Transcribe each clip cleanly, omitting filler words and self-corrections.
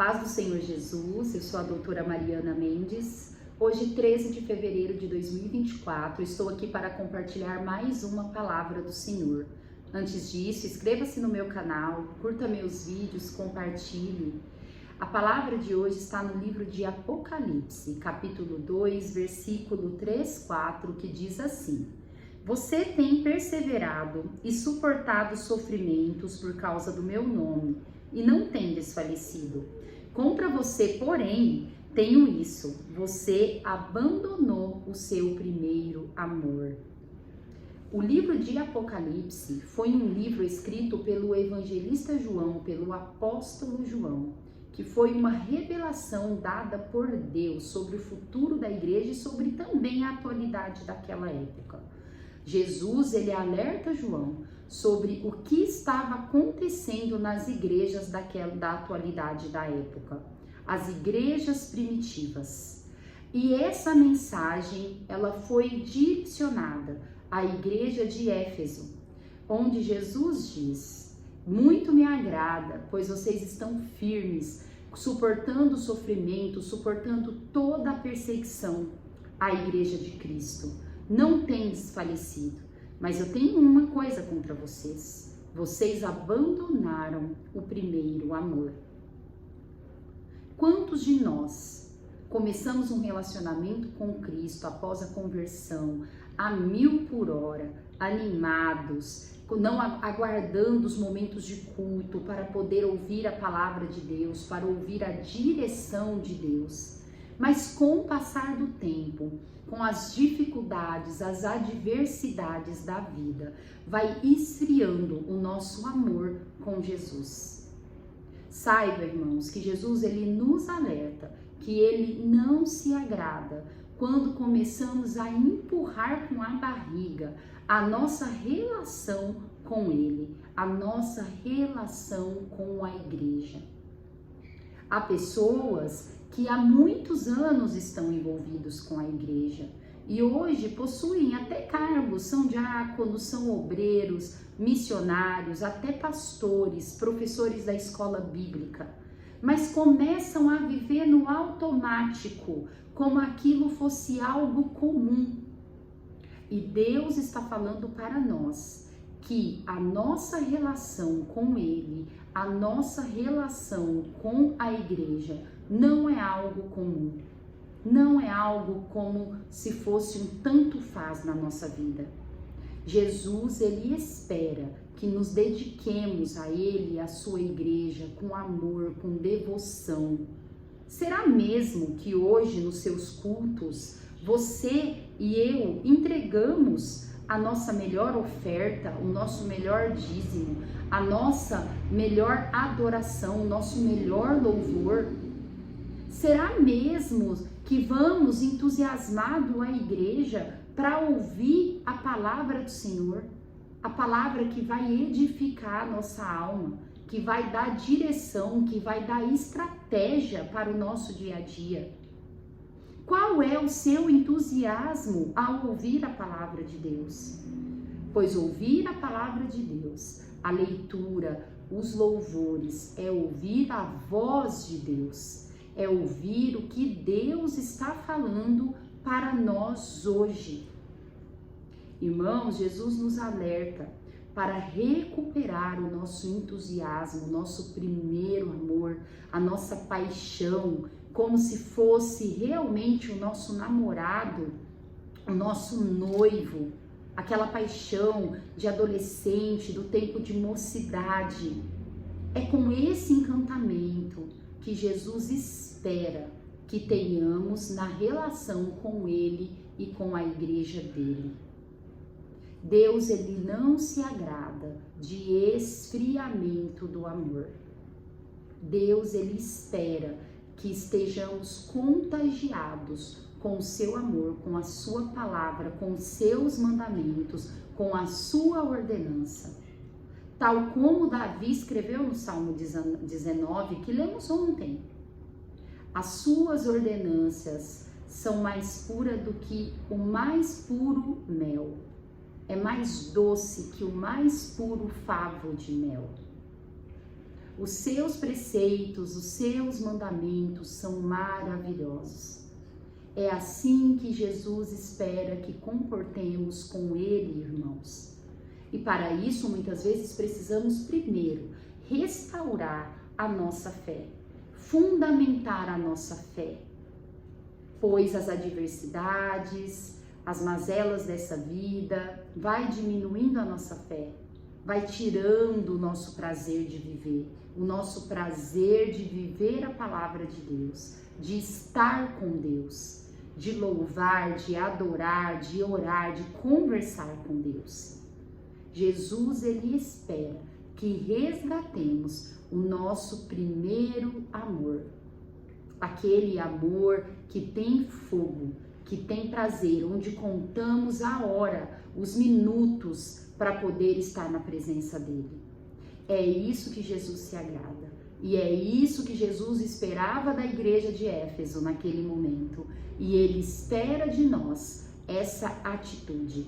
paz do Senhor Jesus, eu sou a doutora Mariana Mendes. Hoje, 13 de fevereiro de 2024, estou aqui para compartilhar mais uma palavra do Senhor. Antes disso, inscreva-se no meu canal, curta meus vídeos, compartilhe. A palavra de hoje está no livro de Apocalipse, capítulo 2, versículo 3, 4, que diz assim: Você tem perseverado e suportado sofrimentos por causa do meu nome, e não tem desfalecido. Contra você, porém, tenho isso: você abandonou o seu primeiro amor. O livro de Apocalipse foi um livro escrito pelo evangelista João, pelo apóstolo João, que foi uma revelação dada por Deus sobre o futuro da igreja e sobre também a atualidade daquela época. Jesus, ele alerta João sobre o que estava acontecendo nas igrejas da atualidade da época, as igrejas primitivas. E essa mensagem, ela foi direcionada à igreja de Éfeso, onde Jesus diz: muito me agrada, pois vocês estão firmes, suportando o sofrimento, suportando toda a perseguição à igreja de Cristo. Não tem desfalecido, mas eu tenho uma coisa contra vocês: vocês abandonaram o primeiro amor. Quantos de nós começamos um relacionamento com Cristo após a conversão a 1000 por hora, animados, não aguardando os momentos de culto para poder ouvir a palavra de Deus, para ouvir a direção de Deus? Mas com o passar do tempo, com as dificuldades, as adversidades da vida, vai esfriando o nosso amor com Jesus. Saiba, irmãos, que Jesus, ele nos alerta que ele não se agrada quando começamos a empurrar com a barriga a nossa relação com ele, a nossa relação com a igreja. Há pessoas que há muitos anos estão envolvidos com a igreja e hoje possuem até cargos, são diáconos, são obreiros, missionários, até pastores, professores da escola bíblica, mas começam a viver no automático, como aquilo fosse algo comum. E Deus está falando para nós que a nossa relação com Ele, a nossa relação com a igreja, não é algo comum. Não é algo como se fosse um tanto faz na nossa vida. Jesus, ele espera que nos dediquemos a ele, a sua igreja, com amor, com devoção. Será mesmo que hoje, nos seus cultos, você e eu entregamos a nossa melhor oferta, o nosso melhor dízimo, a nossa melhor adoração, o nosso melhor louvor? Será mesmo que vamos entusiasmado à igreja para ouvir a palavra do Senhor? A palavra que vai edificar a nossa alma, que vai dar direção, que vai dar estratégia para o nosso dia a dia. Qual é o seu entusiasmo ao ouvir a palavra de Deus? Pois ouvir a palavra de Deus, a leitura, os louvores, é ouvir a voz de Deus, é ouvir o que Deus está falando para nós hoje. Irmãos, Jesus nos alerta para recuperar o nosso entusiasmo, o nosso primeiro amor, a nossa paixão, como se fosse realmente o nosso namorado, o nosso noivo, aquela paixão de adolescente, do tempo de mocidade. É com esse encantamento que Jesus espera que tenhamos na relação com Ele e com a igreja dele. Deus, ele não se agrada de esfriamento do amor. Deus, ele espera que estejamos contagiados com o seu amor, com a sua palavra, com os seus mandamentos, com a sua ordenança. Tal como Davi escreveu no Salmo 19, que lemos ontem: as suas ordenanças são mais puras do que o mais puro mel. É mais doce que o mais puro favo de mel. Os seus preceitos, os seus mandamentos são maravilhosos. É assim que Jesus espera que comportemos com Ele, irmãos. E para isso, muitas vezes, precisamos primeiro restaurar a nossa fé, fundamentar a nossa fé, pois as adversidades, as mazelas dessa vida vai diminuindo a nossa fé, vai tirando o nosso prazer de viver, o nosso prazer de viver a palavra de Deus, de estar com Deus, de louvar, de adorar, de orar, de conversar com Deus. Jesus, ele espera que resgatemos o nosso primeiro amor, aquele amor que tem fogo, que tem prazer, onde contamos a hora, os minutos para poder estar na presença dele. É isso que Jesus se agrada. E é isso que Jesus esperava da igreja de Éfeso naquele momento. E ele espera de nós essa atitude.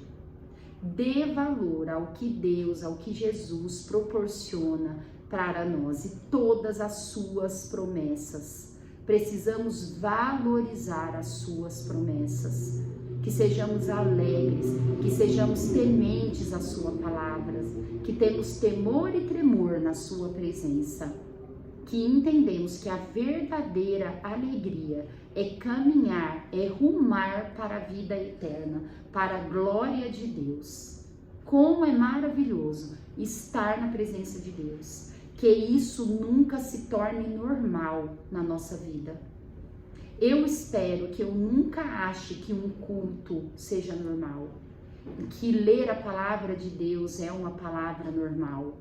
Dê valor ao que Deus, ao que Jesus proporciona para nós e todas as suas promessas. Precisamos valorizar as suas promessas, que sejamos alegres, que sejamos tementes à sua palavra, que temos temor e tremor na sua presença, que entendemos que a verdadeira alegria é caminhar, é rumar para a vida eterna, para a glória de Deus. Como é maravilhoso estar na presença de Deus. Que isso nunca se torne normal na nossa vida. Eu espero que eu nunca ache que um culto seja normal, que ler a palavra de Deus é uma palavra normal.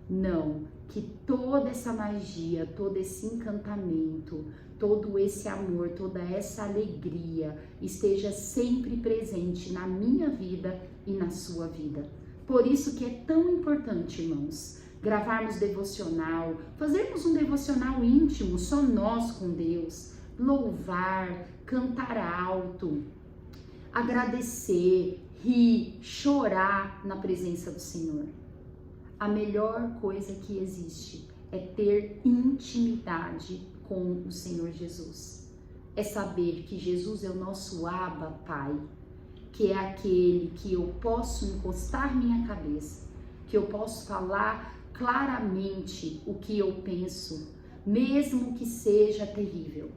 Não, que toda essa magia, todo esse encantamento, todo esse amor, toda essa alegria esteja sempre presente na minha vida e na sua vida. Por isso que é tão importante, irmãos, gravarmos devocional, fazermos um devocional íntimo, só nós com Deus, louvar, cantar alto, agradecer, rir, chorar na presença do Senhor. A melhor coisa que existe é ter intimidade com o Senhor Jesus. É saber que Jesus é o nosso Abba Pai, que é aquele que eu posso encostar minha cabeça, que eu posso falar claramente o que eu penso, mesmo que seja terrível,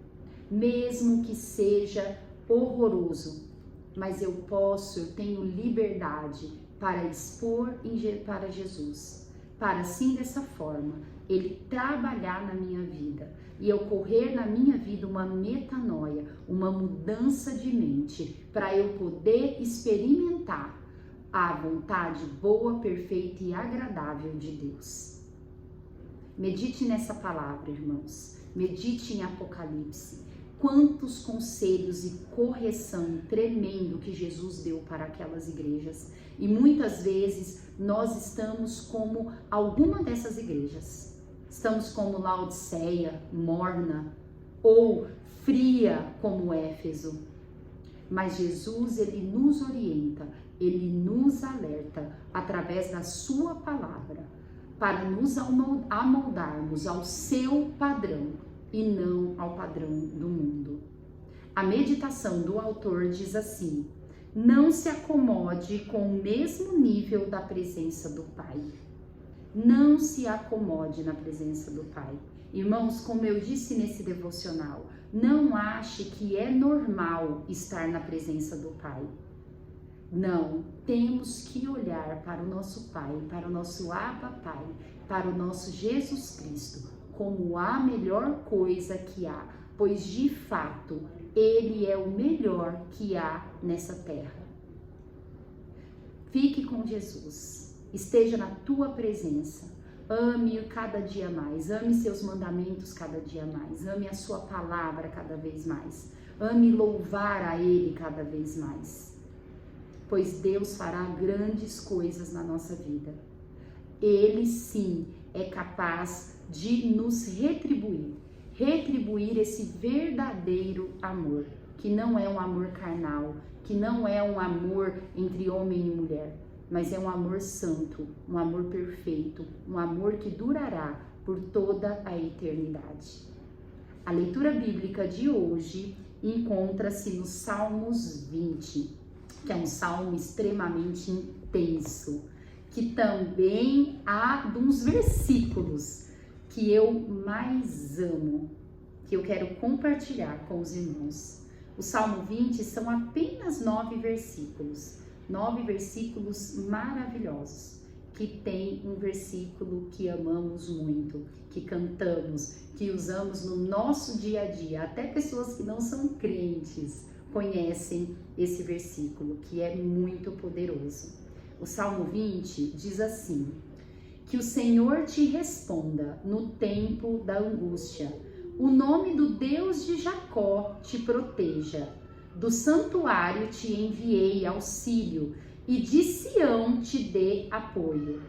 mesmo que seja horroroso, mas eu tenho liberdade para expor para Jesus, para assim dessa forma ele trabalhar na minha vida e ocorrer na minha vida uma metanoia, uma mudança de mente, para eu poder experimentar a vontade boa, perfeita e agradável de Deus. Medite nessa palavra, irmãos. Medite em Apocalipse. Quantos conselhos e correção tremendo que Jesus deu para aquelas igrejas. E muitas vezes nós estamos como alguma dessas igrejas. Estamos como Laodiceia, morna ou fria como Éfeso. Mas Jesus, ele nos orienta, ele nos alerta através da sua palavra para nos amoldarmos ao seu padrão e não ao padrão do mundo. A meditação do autor diz assim: não se acomode com o mesmo nível da presença do Pai. Não se acomode na presença do Pai. Irmãos, como eu disse nesse devocional, não ache que é normal estar na presença do Pai. Não, temos que olhar para o nosso Pai, para o nosso Abba Pai, para o nosso Jesus Cristo, como a melhor coisa que há, pois de fato Ele é o melhor que há nessa terra. Fique com Jesus, esteja na tua presença, ame-o cada dia mais, ame seus mandamentos cada dia mais, ame a sua palavra cada vez mais, ame louvar a Ele cada vez mais. Pois Deus fará grandes coisas na nossa vida. Ele sim é capaz de nos retribuir esse verdadeiro amor, que não é um amor carnal, que não é um amor entre homem e mulher, mas é um amor santo, um amor perfeito, um amor que durará por toda a eternidade. A leitura bíblica de hoje encontra-se no Salmos 20, que é um salmo extremamente intenso, que também há uns versículos que eu mais amo, que eu quero compartilhar com os irmãos. O Salmo 20 são apenas 9 versículos maravilhosos, que tem um versículo que amamos muito, que cantamos, que usamos no nosso dia a dia. Até pessoas que não são crentes conhecem esse versículo, que é muito poderoso. O Salmo 20 diz assim: que o Senhor te responda no tempo da angústia, o nome do Deus de Jacó te proteja, do santuário te enviei auxílio, e de Sião te dê apoio.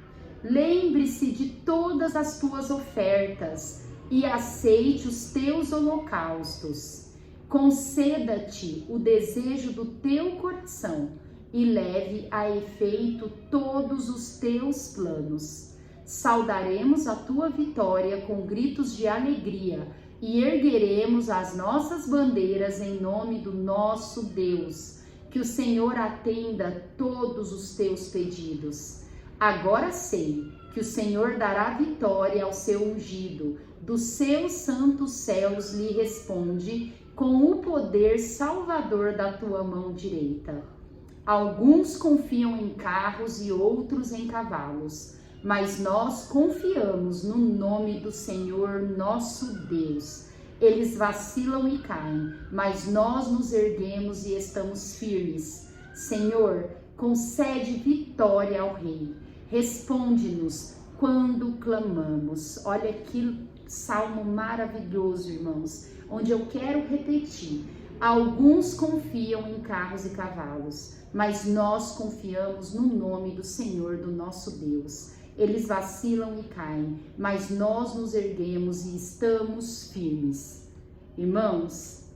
Lembre-se de todas as tuas ofertas e aceite os teus holocaustos. Conceda-te o desejo do teu coração e leve a efeito todos os teus planos. Saudaremos a tua vitória com gritos de alegria e ergueremos as nossas bandeiras em nome do nosso Deus. Que o Senhor atenda todos os teus pedidos. Agora sei que o Senhor dará vitória ao seu ungido. Dos seus santos céus lhe responde com o poder salvador da tua mão direita. Alguns confiam em carros e outros em cavalos, mas nós confiamos no nome do Senhor nosso Deus. Eles vacilam e caem, mas nós nos erguemos e estamos firmes. Senhor, concede vitória ao Rei. Responde-nos quando clamamos. Olha que salmo maravilhoso, irmãos, onde eu quero repetir. Alguns confiam em carros e cavalos, mas nós confiamos no nome do Senhor, do nosso Deus. Eles vacilam e caem, mas nós nos erguemos e estamos firmes. Irmãos,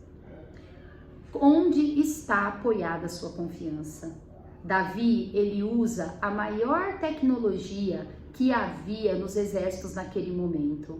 onde está apoiada a sua confiança? Davi, ele usa a maior tecnologia que havia nos exércitos naquele momento,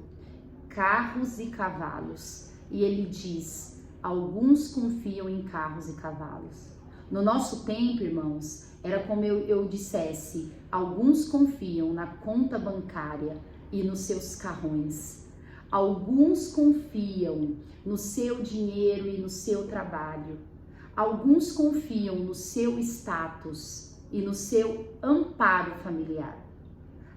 carros e cavalos. E ele diz, alguns confiam em carros e cavalos. No nosso tempo, irmãos, era como eu dissesse, alguns confiam na conta bancária e nos seus carrões. Alguns confiam no seu dinheiro e no seu trabalho. Alguns confiam no seu status e no seu amparo familiar.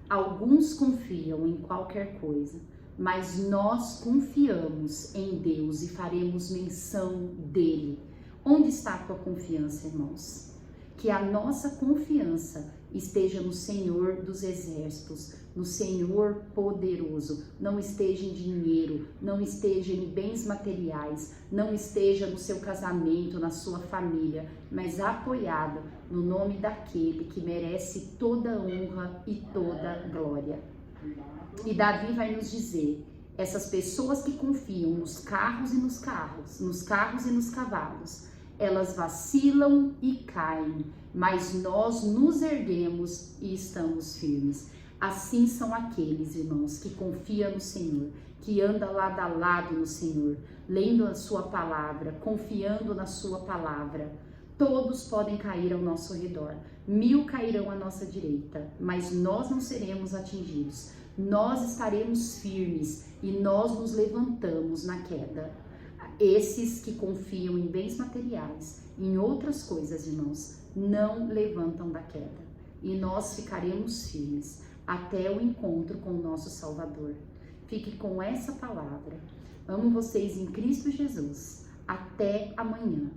Alguns confiam em qualquer coisa, mas nós confiamos em Deus e faremos menção dele. Onde está a tua confiança, irmãos? Que a nossa confiança esteja no Senhor dos Exércitos, no Senhor poderoso. Não esteja em dinheiro, não esteja em bens materiais, não esteja no seu casamento, na sua família, mas apoiado no nome daquele que merece toda honra e toda glória. E Davi vai nos dizer, essas pessoas que confiam nos carros e nos carros e nos cavalos, elas vacilam e caem, mas nós nos erguemos e estamos firmes. Assim são aqueles, irmãos, que confiam no Senhor, que andam lado a lado no Senhor, lendo a sua palavra, confiando na sua palavra. Todos podem cair ao nosso redor, 1000 cairão à nossa direita, mas nós não seremos atingidos. Nós estaremos firmes e nós nos levantamos na queda. Esses que confiam em bens materiais, em outras coisas, irmãos, não levantam da queda. E nós ficaremos firmes até o encontro com o nosso Salvador. Fique com essa palavra. Amo vocês em Cristo Jesus. Até amanhã.